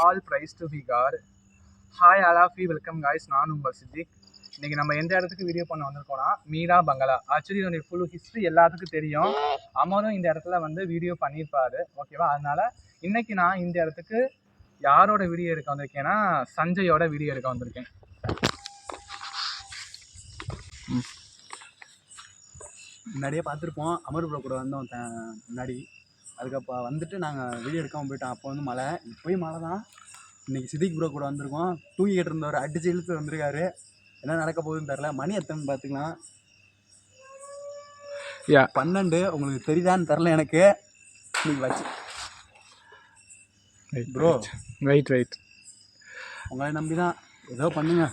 All praise to be God. Hi all of you, welcome guys. நான் உங்கள் சித்திக். இன்றைக்கி நம்ம எந்த இடத்துக்கு வீடியோ பண்ண வந்திருக்கோம்னா மீரா பங்களா. ஆக்சுவலி இதோடைய ஃபுல் ஹிஸ்ட்ரி எல்லாத்துக்கும் தெரியும். அமரும் இந்த இடத்துல வந்து வீடியோ பண்ணியிருப்பாரு, ஓகேவா? அதனால் இன்றைக்கி நான் இந்த இடத்துக்கு யாரோட வீடியோ எடுக்க வந்திருக்கேன்னா சஞ்சயோட வீடியோ எடுக்க வந்திருக்கேன். முன்னாடியே பார்த்துருப்போம், அமர் ப்ரோ கூட வந்தோம் முன்னாடி. அதுக்கப்புறம் வந்துட்டு நாங்கள் வீடியோ எடுக்காமல் போயிட்டோம். அப்போ வந்து மழை, இப்போயும் மழை தான். இன்றைக்கி சித்திக் ப்ரோ கூட வந்திருக்கோம். தூங்கிக்கிட்டு இருந்தவர் அடிச்சு இழுத்து வந்திருக்காரு. என்ன நடக்க போகுதுன்னு தெரில. மணி எத்தனை பார்த்துக்கலாம், 12. உங்களுக்கு தெரியுதான்னு தெரில எனக்கு. இன்னைக்கு வச்சு ப்ரோ ரைட் உங்களை நம்பி தான் ஏதோ பண்ணாங்க.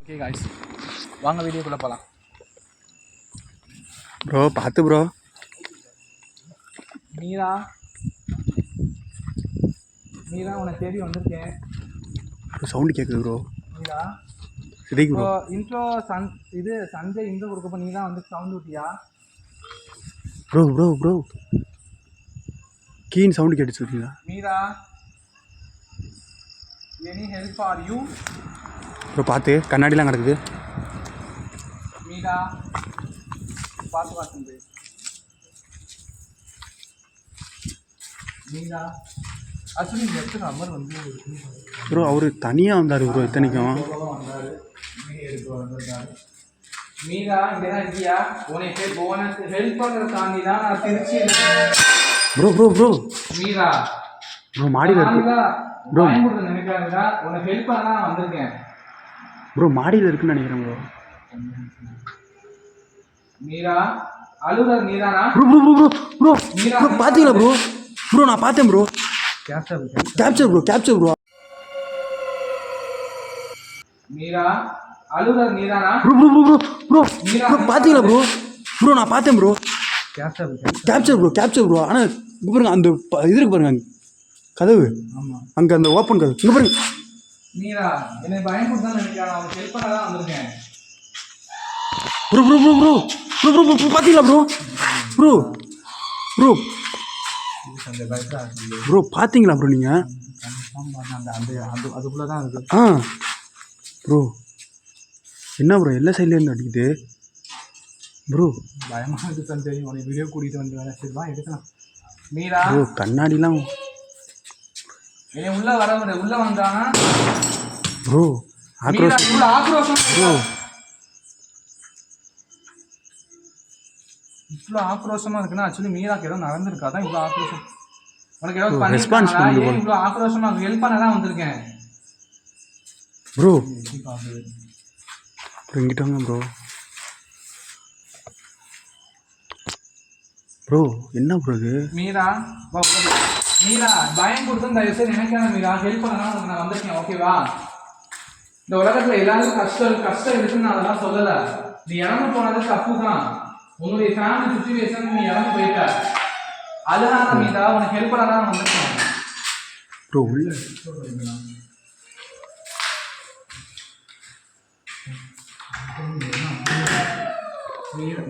ஓகே காய்ஸ், வாங்க வீடியோக்குள்ளே போகலாம். ப்ரோ பார்த்து ப்ரோ. மீரா உனக்கு தேடி வந்திருக்கேன். சவுண்டு கேட்குது bro. Meera Siddique bro intro இது சஞ்சய் இன்ட்ரோ கொடுக்கப்போ நீ தான் வந்து சவுண்ட் விட்டியா? ப்ரோ கீன் சவுண்டு கேட்டு சொல்றீங்களா? Meera, any help for you? Bro பார்த்து, கண்ணாடிலாம் கிடக்குது. மீரா பார்த்து மீரா. ஆக்சுவலி இந்த இடத்துக்கு அமர் வந்து ப்ரோ அவர் தனியாக வந்தார் ப்ரோ. இத்தனைக்கும் வந்தார். மீரா இங்கே தான் இருக்கியா? உனக்கு ஹெல்ப் பண்ணுற தாண்டி தான் நான் திருச்சி. ப்ரோ மீரா மாடியில் இருக்கு ப்ரோ. நினைக்கிறாங்களா? உனக்கு ஹெல்ப் பண்ண தான் வந்திருக்கேன் ப்ரோ. மாடியில் இருக்குன்னு நினைக்கிறேன் ப்ரோ. மீரா அலுவலர் மீரானா? ப்ரோ பார்த்தீங்களா ப்ரோ? நான் பார்த்தேன் ப்ரோ. Capture bro. மீரா அலுவலர் மீரானா? ப்ரோ பார்த்தீங்களா ப்ரோ? நான் பார்த்தேன் ப்ரோ. Capture bro. ஆனால் இங்கே பாருங்க, அந்த இது இருக்கு பாருங்க, கதவு. ஆமாம், அங்கே அந்த ஓப்பன் கதவு இங்கே பாருங்க. மீரா என்னை பயன்படுத்த தான் நினைக்கிறேன். அவங்க ஹெல்ப் பண்ண தான் வந்திருக்கேன். ப்ரோ பார்த்தீங்களா ப்ரோ பார்த்தீங்களா ப்ரோ? நீங்கள் அதுக்குள்ளே தான் இருக்குது. ப்ரோ என்ன ப்ரோ எல்லா சைட்லேருந்து அடிக்குது ப்ரோ? பயமாக இருக்குது சஞ்சய். உனக்கு வீடியோ கூட்டிகிட்டு வந்து வேலை சரி தான் எடுக்கலாம். மீரா ப்ரோ கண்ணாடிலாம் என்னை உள்ளே வர முடியாது. உள்ளே வந்தானா ப்ரோ ஆக்ரோஷம் ப்ரோ. இவ்வளோ ஆக்ரோஷமாக இருக்குன்னா ஆக்சுவலி மீராக்கு ஏதோ நடந்திருக்கா தான் இவ்வளோ ஆக்ரோஷம். உனக்கு ஏதாவது ரெஸ்பான்ஸ் பண்ணி இவ்வளோ ஆக்ரோஷமாக ஹெல்ப் பண்ண தான் வந்திருக்கேன் ப்ரோ. இங்கிட்ட வாங்க ப்ரோ. என்ன ப்ரோ இது? மீரா பயம் கொடுத்து தயவுசெய்து நினைக்காத மீரா. ஹெல்ப் பண்ண தான் நான் வந்திருக்கேன், ஓகேவா? இந்த உலகத்துல எல்லாருக்கும் கஷ்டம் இருக்குன்னு நான் அதெல்லாம் சொல்லலை. நீ இறந்து போனது தப்பு தான். உன்னுடைய ஃபேமிலி சுச்சுவேஷன் நீ இறந்து போயிட்ட. அதனால மீரா உனக்கு ஹெல்ப் பண்ண தான் வந்திருக்கேன் ப்ரோ. உள்ள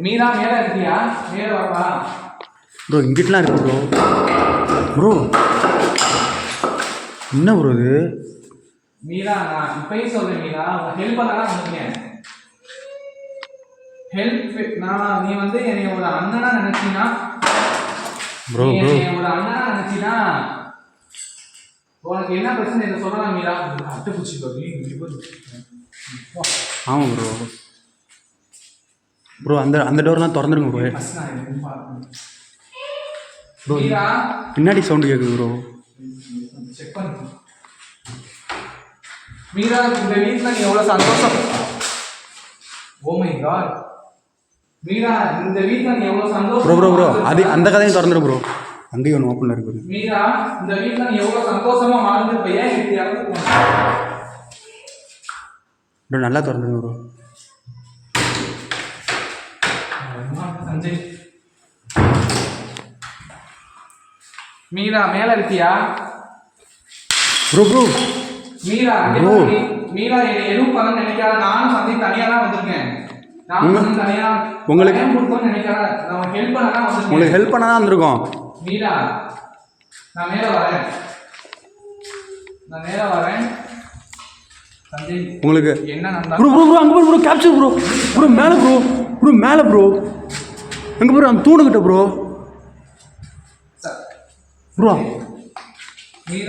மீரா மேல இருக்கியா? மேல வாப்பா ப்ரோ. இங்கிட்டலாம் இருக்கு ப்ரோ. என்ன ப்ரோ இது? மீரா நான் இப்பயும் சொல்றேன் மீரா, உனக்கு ஹெல்ப் பண்ண தான் வந்திருக்கேன். நீ வந்து என்னை ஒரு அண்ணனா நினைச்சினா ப்ரோ ஒரு அண்ணனா நினைச்சினா உனக்கு என்ன பிரச்சனை இதை சொல்லலாம் மீரா. அட்டை பூச்சி ஆமாம் ப்ரோ. அந்த டோர்லாம் திறந்துருங்க ப்ரோ. பின்னாடி சவுண்டு கேட்குது ப்ரோ. செக் பண்ணு மீரா. இந்த வீட்டில் நீ எவ்வளோ சந்தோஷம். ஓ மை காட் மீரா, இந்த வீட்டில் நீ எவ்வளோ சந்தோஷம். ப்ரோ அது அந்த கதையும் திறந்துரு ப்ரோ. அங்கேயும் ஒன்று ஓப்பனில் இருக்குது. மீரா இந்த வீட்டில் நீ எவ்வளோ சந்தோஷமாக வாழ்ந்துருப்ப. ஏன் இப்படி இறந்து ப்ரோ? நல்லா திறந்துருங்க ப்ரோ. சஞ்சய் மீரா மேலே இருக்கியா? ப்ரோ மீரா மீரா எதுவும் பண்ண நினைக்காத. நானும் சந்தைக்கு தனியா தான் வந்திருக்கேன். நான் தனியா உங்களுக்கு நினைக்காத. நான் ஹெல்ப் பண்ண தான் வந்திருக்கேன். உங்களுக்கு ஹெல்ப் பண்ண தான் வந்திருக்கோம். மீரா நான் மேல வரேன். சஞ்சய் உங்களுக்கு என்ன நடந்தா ப்ரோ ப்ரோ ப்ரோ அங்க ப்ரோ கேப்சர் ப்ரோ ப்ரோ மேல ப்ரோ ப்ரோ மேல ப்ரோ எங்க ப்ரோ அந்த தூணுகிட்ட ப்ரோ ப்ரோ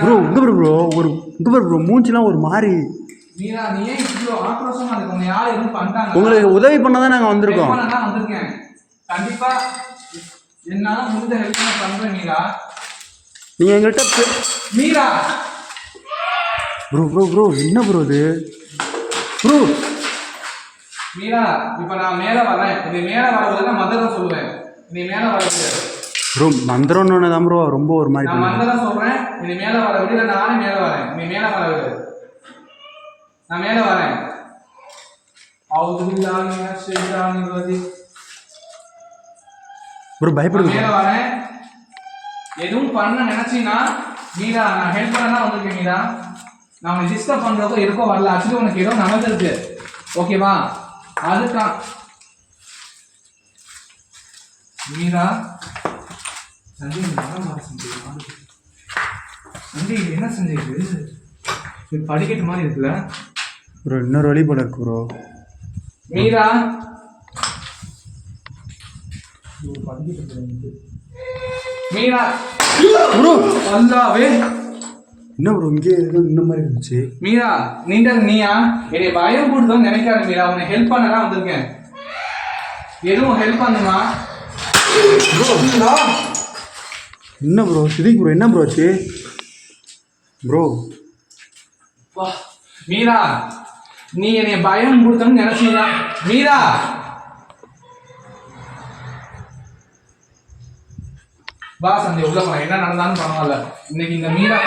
ப்ரோ இங்க ப்ரோ ஒரு இங்க ப்ரோ மூஞ்சிலாம் ஒரு மாதிரி. மீரா நீ ஏன் இவ்வளோ ஆக்ரோஷமா இருக்க? உன்னை யார் எதுவும் பண்ணிட்டாங்க? உங்களுக்கு உதவி பண்ண தான் நாங்கள் வந்திருக்கோம். நான் வந்திருக்கேன். கண்டிப்பா என்னால முடிஞ்ச ஹெல்ப் நான் பண்றேன் மீரா. நீங்க எங்கள்கிட்ட மீரா ப்ரோ ப்ரோ ப்ரோ என்ன ப்ரோ இது ப்ரோ? மீரா இப்போ நான் மேல வரேன். இது மேல வரது நான் மந்திரம் சொல்லுவேன். நீ மேல வரது ப்ரோ மந்திரம்னு தான் ப்ரோ ரொம்ப ஒரு மாதிரி. நான் மந்திரம் சொல்றேன். நீ மேல வர விட நானே மேல வரேன். நீ மேல வர விடு. நான் மேல வரேன். அவுது பில்லாஹி மினஷ் ஷைத்தானிர் ரஜீம். ப்ரோ பயப்படுங்க. மேல வரேன். எதுவும் பண்ண நினைச்சீனா மீரா நான் ஹெல்ப் பண்ண தான் வந்திருக்கேன். மீரா நான் உன்னை டிஸ்டர்ப் பண்றதோ இருக்கோ வரல. ஆக்சுவலி உனக்கு ஏதோ நடந்திருக்கு. ஓகேவா? அதுக்கா மீரா சஞ்சய் என்ன செஞ்சது? படிக்கட்டு மாதிரி இருக்குல்ல ப்ரோ? இன்னொரு வழி போல இருக்கு ப்ரோ. மீரா மீரா ப்ரோ அல்லாவே என்ன ப்ரோ இங்கே இந்த மாதிரி இருந்துச்சு? மீரா நீயா என்னை பயம் கொடுத்தோன்னு நினைக்காத மீரா. உன்னை ஹெல்ப் பண்ண தான் வந்திருக்கேன். எதுவும் ஹெல்ப் பண்ணுமா? என்ன ப்ரோ சிதிக் ப்ரோ என்ன ப்ரோ ஆச்சு ப்ரோ? மீரா நீ என்னை பயம் கொடுத்தோன்னு நினைச்சீங்களா? மீரா வா சந்தை உள்ள போன. என்ன நடந்தாலும் பரவாயில்ல. இன்னைக்கு இந்த மீரா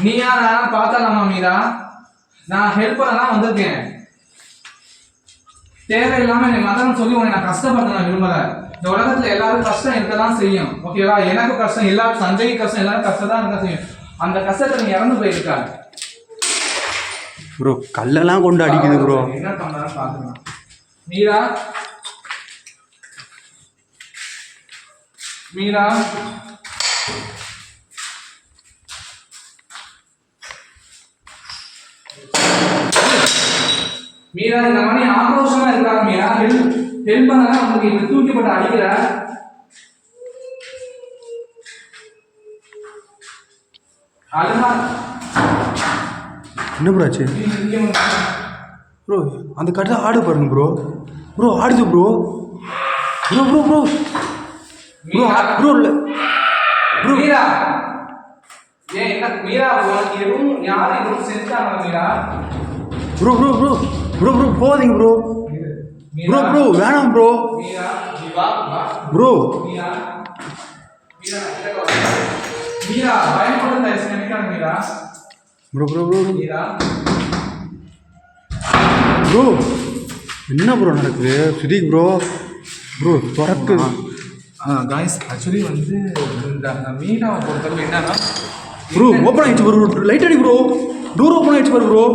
நீயா நான் பார்த்தாலாமா? மீரா நான் ஹெல்ப் பண்ணலாம் வந்திருக்கேன். தேவையில்லாம என்னை மதம் சொல்லி உன்னை நான் கஷ்டப்படுத்த நான் விரும்பல. இந்த உலகத்துல எல்லாரும் கஷ்டம் இருக்கதான் செய்யும். ஓகேவா? எனக்கு கஷ்டம், எல்லாரும் சஞ்சய் கஷ்டம், எல்லாரும் கஷ்டம் தான் இருக்க செய்யும். அந்த கஷ்டத்தை நீ இறந்து போயிருக்க ப்ரோ. கல்லெல்லாம் கொண்டு அடிக்குது ப்ரோ. என்ன பண்ணலாம் பாத்துக்கலாம். மீரா மீரா மீரா இந்த மாதிரி ஆக்ரோஷமா இருக்காங்க. மீரா ஹெல்ப் பண்ணா உங்களுக்கு இப்ப தூக்கிப்பட்டு அடிக்கிற அழுமா. என்ன ப்ரோ ஆச்சு ப்ரோ? அந்த கட்டில் ஆடு பாருங்க ப்ரோ. ப்ரோ ஆடுது bro. Bro bro bro bro bro இல்லை ப்ரோ. மீரா ஏன் என்ன மீரா உனக்கு எதுவும் யாரும் எதுவும் செஞ்சாங்க Meera? Bro bro bro bro bro போகாதீங்க ப்ரோ. ப்ரோ ப்ரோ வேணாம் ப்ரோ. மீரா நீ வா ப்ரோ. மீரா மீரா பயப்பட நினைக்காத Meera. Bro bro bro Meera bro என்ன ப்ரோ நடக்குது Siddique bro? Bro துறக்கு guys actually வந்து இந்த மீனாவை பொறுத்தளவு என்னன்னா ப்ரோ ஓப்பன் ஆயிடுச்சு ப்ரோ. லைட் அடி ப்ரோ. டோர் ஓப்பன் ஆயிடுச்சு பாரு ப்ரோ.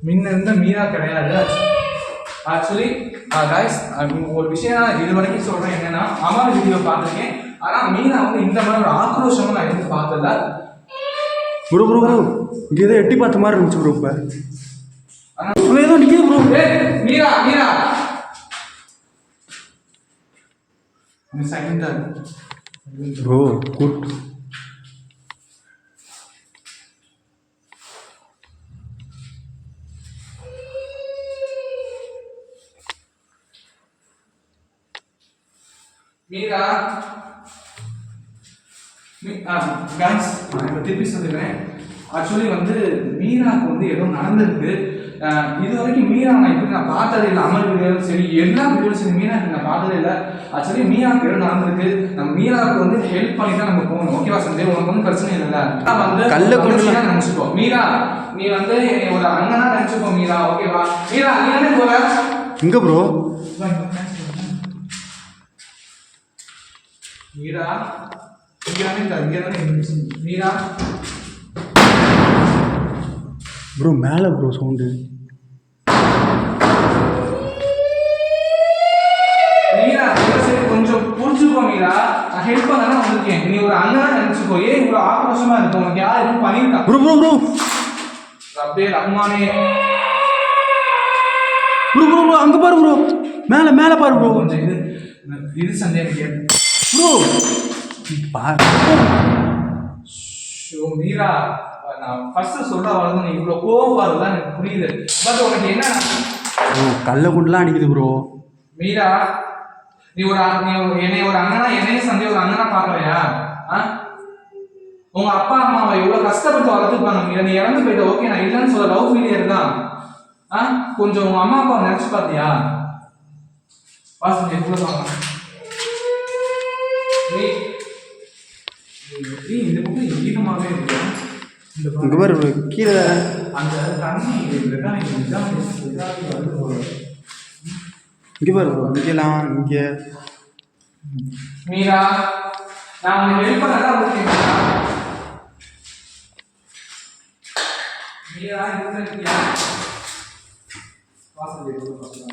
முன்ன இருந்த மீனா கிடையாது. ஆக்சுவலி காய்ஸ் ஒரு விஷயம் நான் இது வரைக்கும் சொல்கிறேன் என்னன்னா அமர் வீடியோ பார்த்துருக்கேன். ஆனால் மீனா வந்து இந்த மாதிரி ஒரு ஆக்ரோஷமாக நான் எதுவும் பார்த்ததில்ல ப்ரோ. ப்ரோ ப்ரோ இங்கே ஏதோ எட்டி பார்த்த மாதிரி இருந்துச்சு ப்ரோ. இப்போ ஏதோ நிற்கிது bro. Meera Meera second bro good. Meera guys நான் இப்போ திருப்பி சொல்லிடுறேன். ஆக்சுவலி வந்து மீராவுக்கு வந்து ஏதோ நடந்திருக்கு. இது வரைக்கும் மீரா நான் இப்படி நான் பார்த்ததே இல்லை. அமர் வீடியோவும் சரி எல்லா வீடியோவும் சரி மீனாவுக்கு நான் பார்த்ததே இல்லை. ஆக்சுவலி மீராவுக்கு ஏதோ நடந்திருக்கு. நம்ம மீராவுக்கு வந்து ஹெல்ப் பண்ணி தான் நம்ம போகணும். ஓகேவா சந்தே? உனக்கு வந்து பிரச்சனை இல்லைல்ல. நான் வந்து கல்ல கொண்டு நினச்சிப்போ மீரா. நீ வந்து ஒரு அண்ணனா நினச்சிப்போ மீரா. ஓகேவா? மீரா நீ தானே போற எங்க ப்ரோ? மீரா இங்கே தானே இருந்துச்சு. மீரா ப்ரோ மேலே ப்ரோ சவுண்டு. மீரா சரி கொஞ்சம் புரிஞ்சுக்கோ மீரா, நான் ஹெல்ப் பண்ண வந்திருக்கேன். நீ ஒரு அண்ணனா நினைச்சுக்கோ. ஏன் இவ்வளவு ஆக்ரோஷமா இருக்கு? உனக்கு யார் எதுவும் பண்ணிருக்கா? ப்ரோ ப்ரோ ப்ரோ ரப்பே ரஹ்மானே. ப்ரோ ப்ரோ ப்ரோ அங்கே பாரு ப்ரோ, மேலே மேலே பாரு ப்ரோ. கொஞ்சம் இது சந்தேகம் கேட்டு ப்ரோ பாரு. ஷோ மீரா, நான் ஃபர்ஸ்ட் சொல்ல வரது நீ இவ்வளோ கோவம் வருதுதான் எனக்கு புரியுது. பட் உனக்கு என்ன ப்ரோ கல்ல குண்டுலாம் அடிக்குது ப்ரோ. மீரா, நீ என்னை ஒரு அண்ணனா, என்னையும் சந்தே ஒரு அண்ணனா பார்க்கலையா? உங்க அப்பா அம்மாவை எவ்வளவு கஷ்டப்பட்டு வளர்த்துப்பாங்க மீரா. நீ இறந்து போயிட்ட, ஓகே நான் இல்லைன்னு சொல்ல, லவ் ஃபெயிலியர் தான். கொஞ்சம் உங்க அம்மா அப்பாவை நினைச்சு பார்த்தியா? வாசல் எவ்வளவு வாங்க இந்த புக்கு ஈரமாகவே இருக்கு. இங்கே பாரு ப்ரோ கீழே அந்த தண்ணி இங்கே பாரு ப்ரோ, இங்கெல்லாம் இங்கே. மீரா, நான் உனக்கு ஹெல்ப் பண்ணதான் இருக்கேன் மீரா.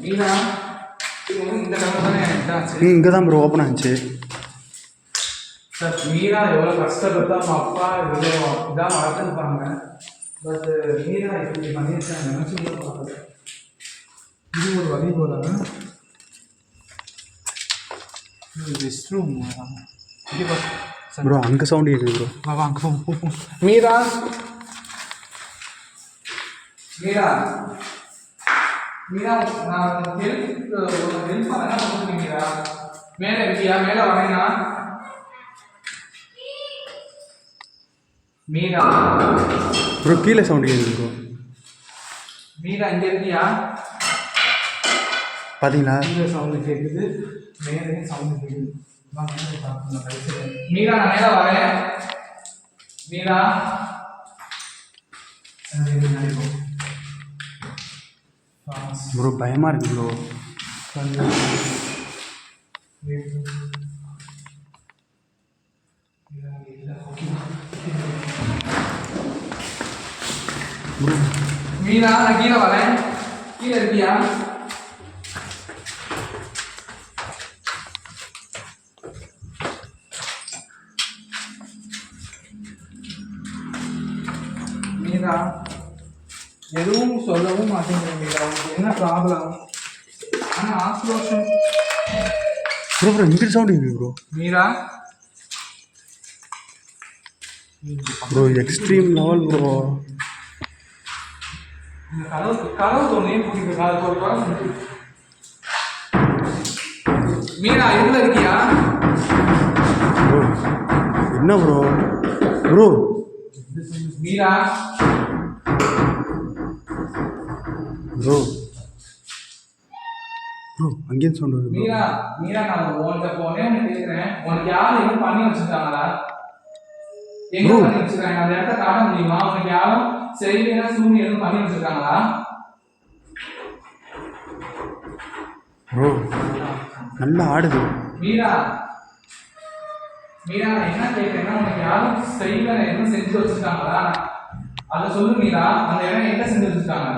மீரா இந்த கடமை தானே இதாச்சு. இங்கே தான் ப்ரோ ஓப்பன் ஆச்சு. சார் மீரா எவ்வளோ கஷ்டப்பட்டு அவங்க அப்பா இவ்வளோ இதாக வளர்த்துருப்பாங்க. பட் மீரா இப்படி பண்ணியிருக்காங்க நினச்சி கூட பார்க்கல. இது ஒரு வழி போதாங்க. ரெஸ்ட் ரூம் ப்ரோ அங்கே சவுண்டு கேட்குது ப்ரோ. வா அங்கே போ. மீரா மீரா மீரா, நான் ஹெல்ப் பண்ண மீரா. மேலே இருக்கியா? மேலே வரேனா? மீரா ப்ரோ கீழே சவுண்டு கேட்குது ப்ரோ. மீரா இங்கே இருக்கியா? பார்த்தீங்களா? கீழே சவுண்டு கேட்குது, மேலே சவுண்டு கேட்குது. மீரா நான் மேலே வரேன். மீரா ப்ரோ பயமாக இருக்கு ப்ரோ. மீரா நான் கீழே வரேன். கீழே இருக்கியா? மீரா எதுவும் சொல்லவும் மாட்டேங்கிற மீரா. உங்களுக்கு என்ன ப்ராப்ளம்? ஆனால் ஆக்ரோஷம். ப்ரோ ப்ரோ இங்கிட்டு சவுண்டு கேட்குது bro. Meera bro extreme level bro. இந்த கதவு தோணையும் பிடிக்கும். ஒரு வாரம் மீரா இதுல இருக்கியா? ப்ரோ என்ன bro? Bro Meera bro bro அங்கேயும் சவுண்ட் வருது ப்ரோ. மீரா மீரா, நான் உன்கிட்ட போனே உனக்கு கேட்குறேன். உனக்கு யாரும் எதுவும் பண்ணி வச்சுருக்காங்களா? எங்க பண்ணி வச்சிருக்காங்க? அந்த இடத்த காட்ட முடியுமா? உனக்கு யாரும் சரியான சூழ்நிலை எதுவும் பண்ணி வச்சிருக்காங்களா? ப்ரோ நல்லா ஆடுது. மீரா மீரா, நான் என்ன கேட்குறேன்னா, உனக்கு யாரும் சரியான எதுவும் செஞ்சு வச்சிருக்காங்களா? அதை சொல்லு மீரா. அந்த இடம் என்ன செஞ்சு வச்சிருக்காங்க?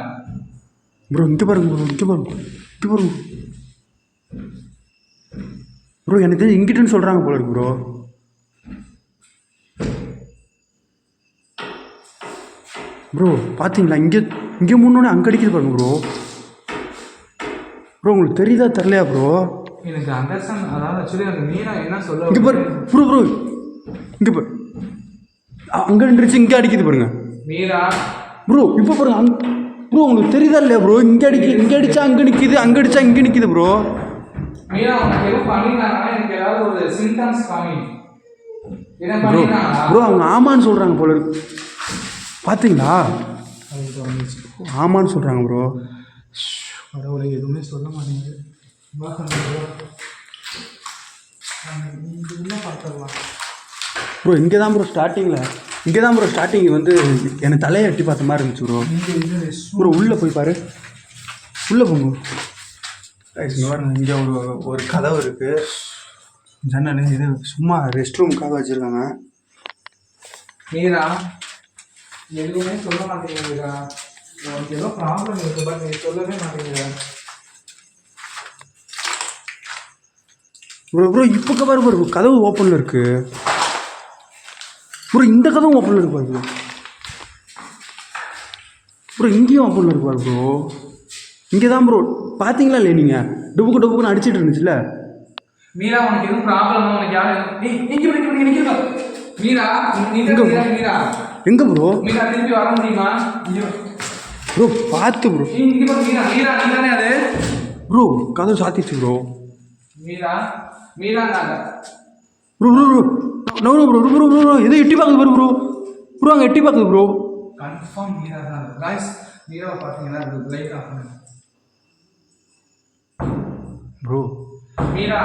ப்ரோ இங்கே பாருங்க ப்ரோ, இங்கே பாருங்க, இங்கே பாருங்க ப்ரோ. எனக்கு தெரிஞ்சு இங்கிட்டுன்னு சொல்கிறாங்க போல இருக்கு ப்ரோ. ப்ரோ பார்த்தீங்களா? இங்கே இங்கே முன்னோடனே அங்கே அடிக்குது பாருங்க ப்ரோ. ப்ரோ உங்களுக்கு தெரியுதா தெரிலையா ப்ரோ? எனக்கு அண்டர்ஸ்டாண்ட். அதாவது ஆக்சுவலி அந்த மீரா என்ன சொல்ல, இங்கே பாரு ப்ரோ. ப்ரோ இங்கே பாரு, அங்கே நின்றுச்சு, இங்கே அடிக்குது பாருங்க மீரா. ப்ரோ இப்போ பாருங்க. ப்ரோ உங்களுக்கு தெரியுதா இல்லையா ப்ரோ? இங்கே இங்கே அடிச்சா அங்கே நிற்கிது, அங்கே அடிச்சா இங்கே நிற்கிது ப்ரோ. மீரா உனக்கு எதுவும் பண்ணிருந்தாங்கன்னா எனக்கு ஏதாவது ஒரு சிம்டம்ஸ் காமி. என்ன பண்ணிருந்தாங்களா? ப்ரோ அவங்க ஆமான்னு சொல்கிறாங்க போல இருக்கு. பார்த்தீங்களா? ஆமான்னு சொல்கிறாங்க ப்ரோ. கடவுளை எதுவுமே சொல்ல மாட்டேங்குது. ப்ரோ இங்கே தான் ப்ரோ ஸ்டார்டிங் வந்து எனக்கு தலையை எட்டி பார்த்த மாதிரி இருந்துச்சு ப்ரோ. ப்ரோ உள்ளே போய் பாரு, உள்ளே போங்க. இங்கே ஒரு கதவு இருக்குது, ஜன்னல். இது சும்மா ரெஸ்ட் ரூமுக்காக வச்சுருக்காங்க. மீரா எதுவுமே சொல்ல மாட்டேங்குதுடா. உனக்கு ஏதோ ப்ராப்ளம் இருக்கு பட் நீ சொல்லவே மாட்டேங்கிற. ப்ரோ இப்போ பாரு ப்ரோ கதவு ஓப்பனில் இருக்கு ப்ரோ. இந்த கதவும் ஓப்பனில் இருக்கு பாரு ப்ரோ. இங்கேயும் ஓப்பனில் இருக்கு பாரு ப்ரோ. இங்கே தான் ப்ரோ பார்த்தீங்களா இல்லையா நீங்கள்? டுப்புக்குன்னு அடிச்சிட்டு இருந்துச்சுல. மீரா உனக்கு எதுவும் ப்ராப்ளம்? உனக்கு யாரும் மீரா மீரா எங்கே ப்ரோ? மீரா திருப்பி வர முடியுமா ப்ரோ? பார்த்து ப்ரோ. மீரா மீரா நீ தானே அது? ப்ரோ கதவு சாத்திச்சு ப்ரோ. மீரா மீரா நாங்க bro bro bro no bro bro bro bro எதோ எட்டி பார்க்குது ப்ரோ. ப்ரோ அங்கே எட்டி பார்க்குது ப்ரோ. கன்ஃபார்ம் மீரா தான். गाइस மீராவை பார்த்தீங்கன்னா லைட் ஆஃப் பண்ணுங்க ப்ரோ. மீரா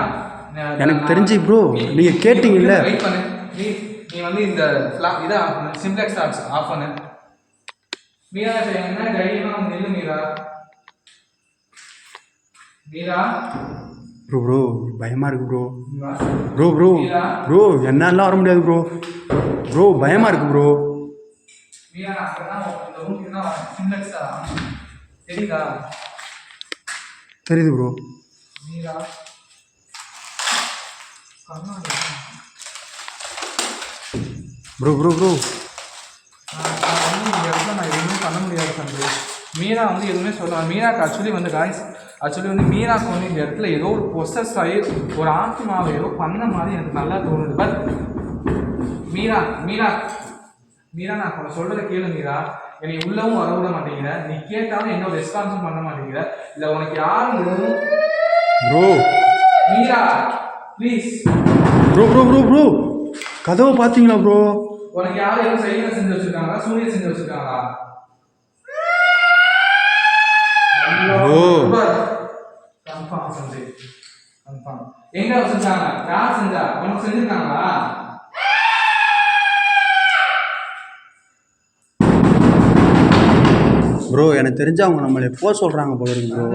எனக்கு தெரிஞ்சு ப்ரோ நீங்கள் கேட்டிங்கல்ல. வெயிட் பண்ணு. நீ வந்து இந்த இதை ஆஃப் பண்ணு. சிம்ப்ளெக்ஸ் ஆஃப் பண்ணு. மீரா என்ன தைரியமா வந்து நில்லு மீரா. மீரா ப்ரோ ப்ரோ பயமாக இருக்கு ப்ரோ. ப்ரோ ப்ரோ ப்ரோ என்னாலாம் வர முடியாது ப்ரோ. ப்ரோ பயமாக இருக்கு ப்ரோ. மீரா நான் இந்த ரூமுக்கு தான் சிம்ப்ளெக்ஸ் தெரியுதா? தெரியுது bro. Meera bro bro bro இந்த இடத்துல நான் எதுவுமே பண்ண முடியாது தம்பி. மீரா வந்து எதுவுமே சொல்லலாம். மீராக்கு ஆக்சுவலி வந்து மீராக்கு வந்து இந்த இடத்துல ஏதோ ஒரு பொசஸ் ஆகி ஒரு ஆத்மாவை ஏதோ பண்ண மாதிரி எனக்கு நல்லா தோணுது. பட் மீரா மீரா மீரா நான் உன்னை சொல்கிறத கேளு மீரா. என்னை உள்ளவும் வர விட மாட்டேங்கிற. நீ கேட்டாலும் என்ன ஒரு ரெஸ்பான்ஸும் பண்ண மாட்டேங்கிற. இல்லை உனக்கு யாரும் எதுவும் bro. Meera please bro bro bro bro கதவை பார்த்தீங்களா ப்ரோ? உனக்கு யாரும் எதுவும் செயலை செஞ்சு வச்சுருக்காங்களா? சூரிய செஞ்சு வச்சுருக்காங்களா? கன்ஃபார்ம் சந்தை கன்ஃபார்ம். எங்க வச்சிருக்காங்க? யார் செஞ்சா? உனக்கு செஞ்சிருக்காங்களா? ப்ரோ எனக்கு தெரிஞ்சு அவங்க நம்மளை போக சொல்கிறாங்க போல இருக்கு ப்ரோ.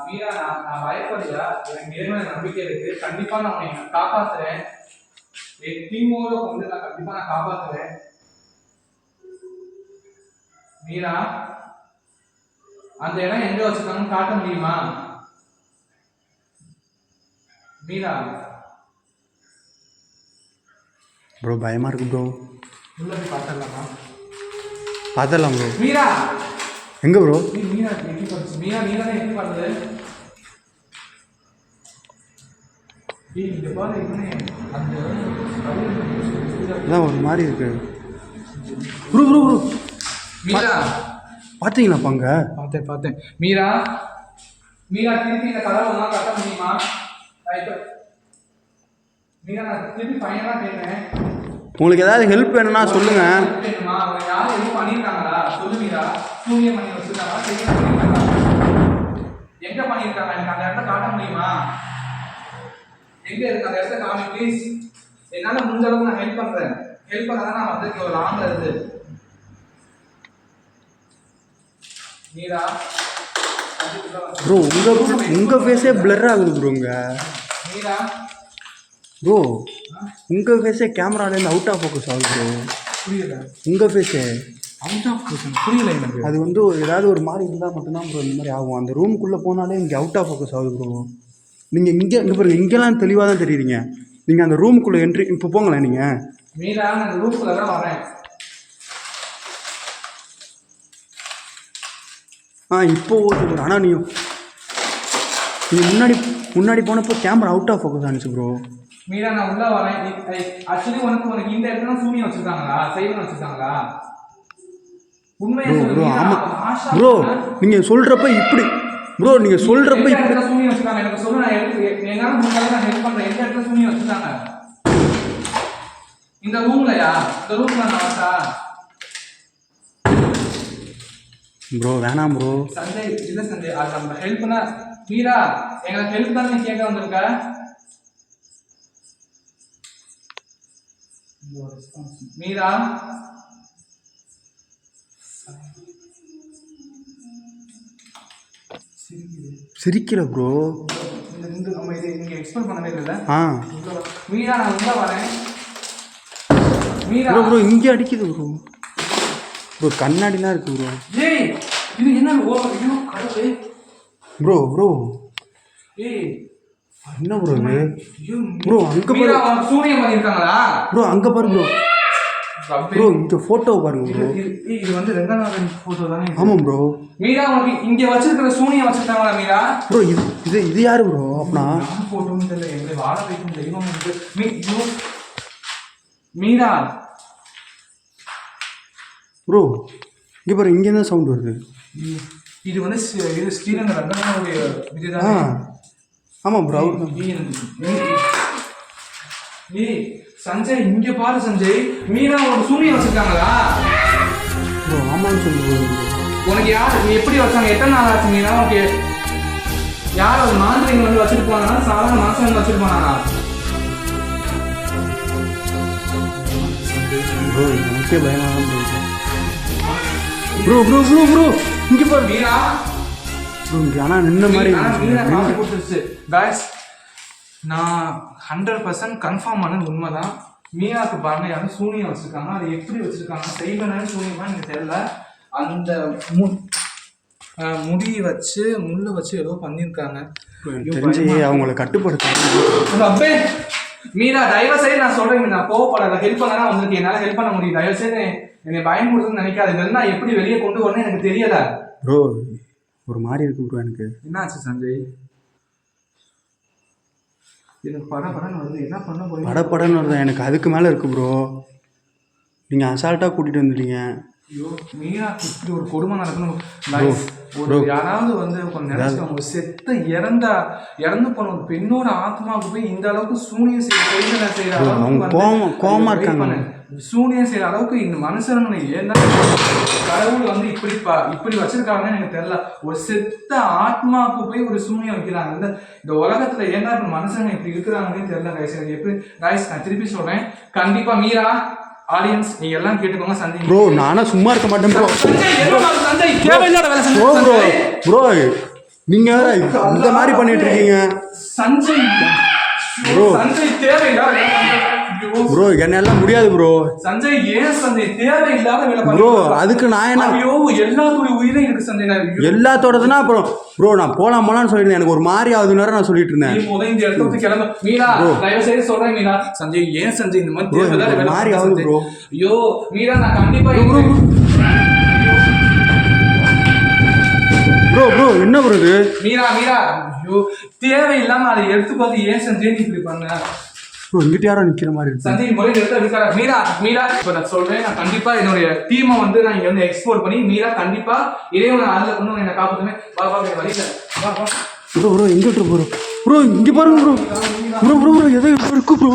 மீரா நான் பயப்படல. எனக்கு நேர்மையான நம்பிக்கை இருக்கு. கண்டிப்பா நான் உன்னை காப்பாத்துறேன். என் டீமோட வந்து நான் கண்டிப்பா காப்பாத்துறேன். மீரா அந்த இடம் எங்க வச்சிருக்காங்கன்னு காட்ட முடியுமா? மீரா ப்ரோ பயமாக இருக்கு ப்ரோ. உள்ள போய் பார்த்தலாமா? பார்த்தலாம் ப்ரோ. மீரா எங்கே ப்ரோ? மீரா எட்டி பார்த்து. மீரா நீ தானே எட்டி பார்த்தது? இங்க பாரு இவனே அந்த அதான் ஒரு மாதிரி இருக்கு ப்ரோ. ப்ரோ ப்ரோ மீரா பார்த்தீங்களா பாங்க? பார்த்தேன். மீரா மீரா திருப்பி இந்த கதவை ஒன்றா கட்ட முடியுமா? மீரா நான் திருப்பி ஃபைனலாக கேட்குறேன். உங்களுக்கு ஏதாவது ஹெல்ப் வேணும்னா சொல்லுங்க. வேணுமா? அவங்க யாரும் எதுவும் பண்ணியிருக்காங்களா? சொல்லு மீரா. சூரிய பண்ணி வச்சுருக்காங்களா? செய்ய பண்ணியிருக்காங்களா? எங்கே பண்ணியிருக்காங்க? எனக்கு அந்த இடத்த காட்ட முடியுமா? எங்கே இருக்கு அந்த இடத்த காமி ப்ளீஸ். என்னால் முடிஞ்ச அளவுக்கு நான் ஹெல்ப் பண்ணுறேன். ஹெல்ப் பண்ணாதான் நான் வந்து இங்கே ஒரு ஆங்கில் இருக்கு. மீரா ப்ரோ உங்கள் ஃபேஸே பிளர் ஆகுது ப்ரோங்க. மீரா ப்ரோ உங்கள் ஃபேஸே கேமராலேருந்து அவுட் ஆஃப் ஃபோக்கஸ் ஆகுது ப்ரோ. புரியல. உங்கள் ஃபேஸே அவுட் ஆஃப் ஃபோக்கஸ் புரியல எனக்கு. அது வந்து ஏதாவது ஒரு மாதிரி இருந்தால் மட்டும்தான் ப்ரோ இந்த மாதிரி ஆகும். அந்த ரூமுக்குள்ளே போனாலே இங்கே அவுட் ஆஃப் ஃபோக்கஸ் ஆகுது ப்ரோ. நீங்கள் இங்கே பாருங்க, இங்கெல்லாம் தெளிவாக தான் தெரியுறீங்க. நீங்கள் அந்த ரூமுக்குள்ளே என்ட்ரி இப்போ போங்களேன் நீங்கள். மீரா அந்த ரூமுக்குள்ளே தான் வரேன். இப்போ ஓகே ப்ரோ. ஆனால் நீங்கள் முன்னாடி போனப்போ கேமரா அவுட் ஆஃப் ஃபோக்கஸ் ஆனிச்சு ப்ரோ. மீரா நான் உள்ள வரேன். ஆக்சுவலி உனக்கு இந்த இடத்துல சூனியம் வச்சிருக்காங்களா? சைவன் வச்சிருக்காங்களா? உண்மையா ப்ரோ சொல்லுங்க. ஆமாம் ப்ரோ. நீங்கள் சொல்கிறப்ப இப்படி ப்ரோ, நீங்கள் சொல்கிறப்ப இப்படி சூனியம் வச்சிருக்காங்க. எனக்கு சொல்லு. நான் என்னால் முடிஞ்சாலும் நான் ஹெல்ப் பண்ணுறேன். எந்த இடத்துல சூனியம் வச்சிருக்காங்க? இந்த ரூம்லயா? இந்த ரூம்ல நான் வச்சா ப்ரோ வேணாம் ப்ரோ. சண்டே இல்லை சண்டே அது நம்ம ஹெல்ப்னா மீரா எங்களுக்கு ஹெல்ப் தான் நீ கேட்க வந்திருக்க. மீரா சிரிக்கல ப்ரோ. நம்ம இது நீங்க எக்ஸ்பிளைன் பண்ணவே இல்லை. மீரா நான் உள்ள வரேன். மீரா ப்ரோ இங்கே அடிக்குது ப்ரோ. ப்ரோ கண்ணாடிலாம் இருக்கு ப்ரோ. ஏய் இது என்ன ஐயோ கடவுளே. ப்ரோ ஏய் என்ன ப்ரோ இது? ஐயோ ப்ரோ அங்கே மீரா அவங்க சூனியம் பண்ணியிருக்காங்களா? ப்ரோ அங்கே பாருங்க ப்ரோ இந்த ஃபோட்டோவை பாருங்க ப்ரோ. இது வந்து ரங்கநாதன் ஃபோட்டோ தானே? ஆமாம் ப்ரோ. மீரா உனக்கு இங்கே வச்சிருக்கிற சூனியம் வச்சிருக்காங்களா மீரா? ப்ரோ இது யாரு ப்ரோ? அப்படின்னா ஃபோட்டோன்னு தெரியல, எங்களை வாழ வைக்கும் தெய்வம் வந்து மீரா. ப்ரோ இங்கே பாரு, இங்கே தான் சவுண்ட் வருது. இது வந்து இது ஸ்ரீரங்க ரங்கநாதனுடைய இதுதானே? ஆமாம் ப்ரோ அவர். ஏய் சஞ்சய் இங்க பாரு சஞ்சய், மீரா உனக்கு சூனியம் வச்சிருக்காங்களா? ப்ரோ ஆமான்னு சொல்லுங்க. உனக்கு யார் நீ எப்படி வச்சாங்க? எத்தனை நாள் ஆச்சு மீரா? உனக்கு யார் ஒரு மாந்திரிங்க வந்து வச்சுட்டு போனா? சாதாரண மனுஷன் வந்து வச்சுட்டு போனானா? ப்ரோ எனக்கே பயமாக ப்ரோ ப்ரோ ப்ரோ ப்ரோ இங்கே பாரு மீரா. ப்ரோ இங்கே ஆனால் நின்ன மாதிரி மீரா காசு கொடுத்துருச்சு காய்ஸ். நான் 100% கன்ஃபார்ம் பண்ணது உண்மைதான். மீனாக்கு பாருங்க யாரும் சூனியம் வச்சிருக்காங்க. அது எப்படி வச்சிருக்காங்க, செய்வன சூனியமா எனக்கு தெரியல. அந்த முடி வச்சு முள்ளு வச்சு ஏதோ பண்ணியிருக்காங்க. தெரிஞ்சு அவங்களை கட்டுப்படுத்த. அப்பே மீரா தயவு செய்து நான் சொல்றேன், நான் கோவப்படாத. ஹெல்ப் பண்ணா உங்களுக்கு என்னால் ஹெல்ப் பண்ண முடியும். தயவு செய்து என்னை பயன்படுத்துன்னு நினைக்காது. இதெல்லாம் நான் எப்படி வெளியே கொண்டு வரணும்னு எனக்கு தெரியல. ப்ரோ ஒரு மாதிரி இருக்கு ப்ரோ எனக்கு. என்னாச்சு சஞ்சய்? எனக்கு படப்படன்னு வருது. என்ன பண்ண போறீங்க? படப்படன்னு வருது எனக்கு. அதுக்கு மேலே இருக்கு ப்ரோ. நீங்கள் அசால்ட்டாக கூட்டிகிட்டு வந்துட்டீங்க. ஐயோ மீரா இப்படி ஒரு கொடுமை நடக்கணும். ஒரு யாராவது வந்து கொஞ்சம் நினைச்சுக்கோங்க, செத்து இறந்து போன ஒரு பெண்ணோட ஆத்மாவுக்கு போய் இந்த அளவுக்கு சூனியம் செய்யற அளவுக்கு கோவமா இருக்காங்க. சூனியம் செய்யற அளவுக்கு இந்த மனுஷன் ஏன்னா கடவுள் வந்து இப்படி வச்சிருக்காங்கன்னு எனக்கு தெரியல. ஒரு செத்த ஆத்மாவுக்கு போய் ஒரு சூனியம் வைக்கிறாங்க. இந்த உலகத்துல ஏன்னா இப்ப மனுஷங்க இப்படி இருக்கிறாங்கன்னு தெரியல கைஸ். எப்படி கைஸ் நான் திருப்பி சொல்றேன், கண்டிப்பா மீரா ஆடியன்ஸ் நீங்க எல்லாம் கேட்டுக்கோங்க. சஞ்சய் ப்ரோ நானா சும்மா இருக்க மாட்டேன் ப்ரோ. சஞ்சய் தேவையில்லாத வேலை செஞ்சு ப்ரோ ப்ரோ நீங்க இந்த மாதிரி பண்ணிட்டு இருக்கீங்க சஞ்சய். ப்ரோ சஞ்சய் தேவையில்லாத ப்ரோ என்னெல்லாம் முடியாது ப்ரோ. சஞ்சய் ஏன் சஞ்சய் தேவையில்லாத வேலை ப்ரோ? அதுக்கு நான் என்ன? ஐயோ எல்லாத்தோட உயிரே இருக்கு சஞ்சய். எல்லாத்தோடதுன்னா அப்புறம் ப்ரோ நான் போலாமோலான்னு சொல்லியிருந்தேன். எனக்கு ஒரு மாதிரி ஆகுதுன்னு நான் சொல்லிட்டு இருந்தேன். நீ முதல்ல இந்த இடத்துல வந்து கிளம்ப மீரா. தயவு செய்து சொல்றேன் மீரா. சஞ்சய் ஏன் சஞ்சய் இந்த மாதிரி தேவையில்லாத வேலை மாதிரி ஆகுது ப்ரோ? ஐயோ மீரா நான் கண்டிப்பா ப்ரோ ப்ரோ என்ன ப்ரோ இது? மீரா ஐயோ தேவையில்லாம அதை எடுத்து பார்த்து ஏன் சஞ்சய் நீ இப்படி பண்ண? ப்ரோ இங்கிட்ட யாரோ நிக்கிற மாதிரி இருக்கு. சஞ்சய் முதல்ல எடுத்து இருக்காரு. மீரா இப்ப நான் சொல்றேன், நான் கண்டிப்பா என்னுடைய டீமை வந்து நான் இங்க வந்து எக்ஸ்போர்ட் பண்ணி மீரா கண்டிப்பா இறைவனை அதுல கொண்டு என்ன காப்பாத்துமே. வா வழியில வா. ப்ரோ எங்க விட்டு ப்ரோ இங்க பாருங்க ப்ரோ எதோ இருக்கு ப்ரோ.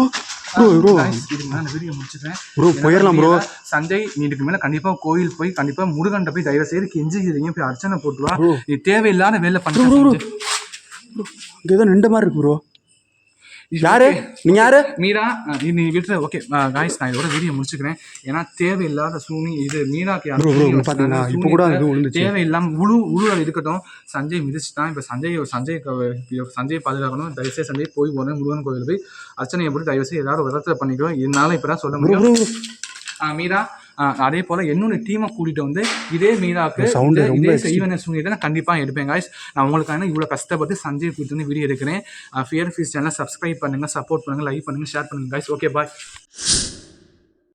இதுக்கு மேல வீடியோ முடிச்சுட்டேன் ப்ரோ. போயிடலாம் ப்ரோ. சஞ்சய் நீ இதுக்கு மேல கண்டிப்பா கோயில் போய் கண்டிப்பா முருகன்ட்ட போய் தயவு செய்து கெஞ்சிக்கிறீங்க, போய் அர்ச்சனை போட்டு வா. நீ தேவையில்லாத வேலை பண்ற. ஏதோ நின்ற மாதிரி இருக்கு ப்ரோ. யாரு நீங்க? யாரு? மீரா நீ விட்டுற. ஓகே காய்ஸ் நான் இதோட வீடியோ முடிச்சுக்கிறேன். ஏன்னா தேவையில்லாத இது மீராக்கு தேவையில்லாம உழு இருக்கட்டும். சஞ்சய் மிதிச்சுட்டான். இப்போ சஞ்சய் பாதுகாக்கணும். தயவுசெய்து சஞ்சய் போய் போனேன் முருகன் கோயில் போய் அர்ச்சனையை போட்டு தயவுசெய்து ஏதாவது விதத்தில் பண்ணிக்கோ. என்னால் இப்போ தான் சொல்ல முடியும். மீரா அதே போல என்னோட டீமை கூட்டிட்டு வந்து இதே மீராக்கு இதே செய்வன சூனியத்தை நான் கண்டிப்பாக எடுப்பேன் காய்ஸ். நான் உங்களுக்கான இவ்வளோ கஷ்டப்பட்டு சஞ்சய் கூட்டிட்டு வந்து வீடியோ எடுக்கிறேன். ஃபியர் ஃபீஸ் சேனலை சப்ஸ்கிரைப் பண்ணுங்க, சப்போர்ட் பண்ணுங்க, லைக் பண்ணுங்க, ஷேர் பண்ணுங்க காய்ஸ். Okay bye.